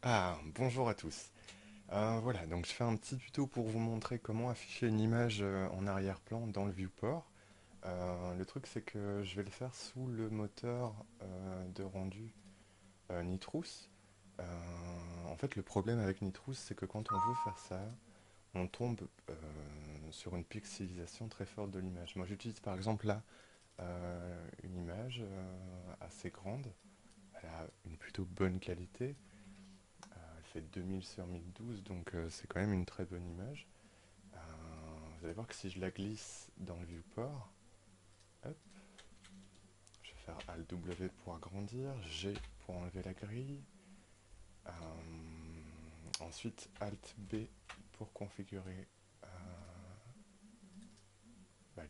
Bonjour à tous. Voilà, donc je fais un petit tuto pour vous montrer comment afficher une image en arrière-plan dans le viewport. Le truc c'est que je vais le faire sous le moteur de rendu Nitrous. Euh, En fait, le problème avec Nitrous, c'est que quand on veut faire ça, on tombe sur une pixelisation très forte de l'image. Moi j'utilise par exemple là une image assez grande. Elle a une plutôt bonne qualité. Elle fait 2000 sur 1012, donc c'est quand même une très bonne image. Euh, Vous allez voir que si je la glisse dans le viewport, hop, je vais faire Alt W pour agrandir, G pour enlever la grille, euh, ensuite Alt B pour configurer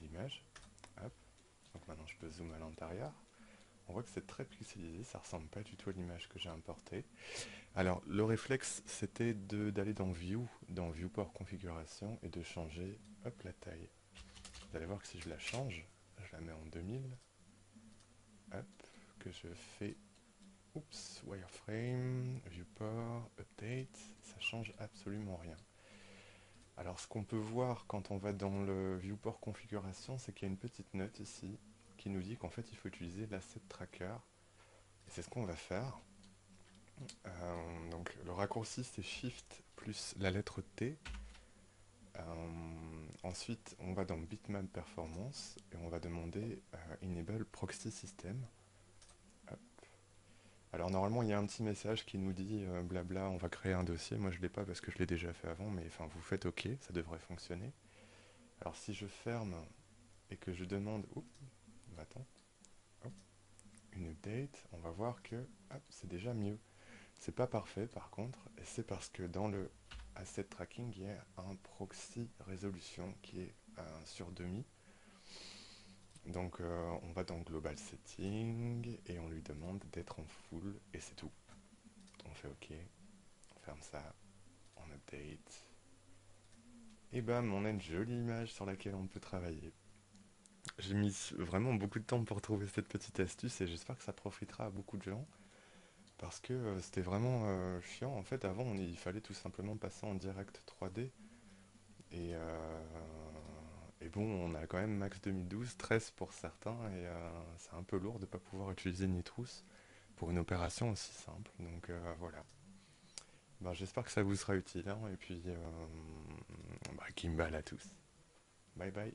l'image. Hop, donc maintenant je peux zoom à l'intérieur. On voit que c'est très pixelisé, ça ressemble pas du tout à l'image que j'ai importée. Alors, le réflexe, c'était d'aller dans View, dans Viewport Configuration, et de changer, hop, la taille. Vous allez voir que si je la change, je la mets en 2000, hop, que je fais, oups, wireframe, Viewport, Update, ça change absolument rien. Alors, ce qu'on peut voir quand on va dans le Viewport Configuration, c'est qu'il y a une petite note ici qui nous dit qu'en fait, il faut utiliser l'asset tracker. Et c'est ce qu'on va faire. Donc le raccourci c'est Shift plus la lettre T. Ensuite on va dans Bitmap Performance et on va demander Enable Proxy System. Hop. Alors normalement il y a un petit message qui nous dit blabla on va créer un dossier. Moi je l'ai pas parce que je l'ai déjà fait avant, mais enfin vous faites OK, ça devrait fonctionner. Alors si je ferme et que je demande attends, hop, une update, on va voir que c'est déjà mieux. C'est pas parfait par contre, et c'est parce que dans le asset tracking, il y a un proxy résolution qui est sur demi. Donc on va dans Global Setting et on lui demande d'être en full et c'est tout. On fait OK, on ferme ça, on update. Et bam, on a une jolie image sur laquelle on peut travailler. J'ai mis vraiment beaucoup de temps pour trouver cette petite astuce et j'espère que ça profitera à beaucoup de gens. Parce que c'était vraiment chiant. En fait, avant, il fallait tout simplement passer en direct 3D. Et, euh, et bon, on a quand même Max 2012, 13 pour certains, et c'est un peu lourd de ne pas pouvoir utiliser Nitrous pour une opération aussi simple. Donc voilà. Ben, j'espère que ça vous sera utile, hein, et puis Kimball à tous. Bye bye.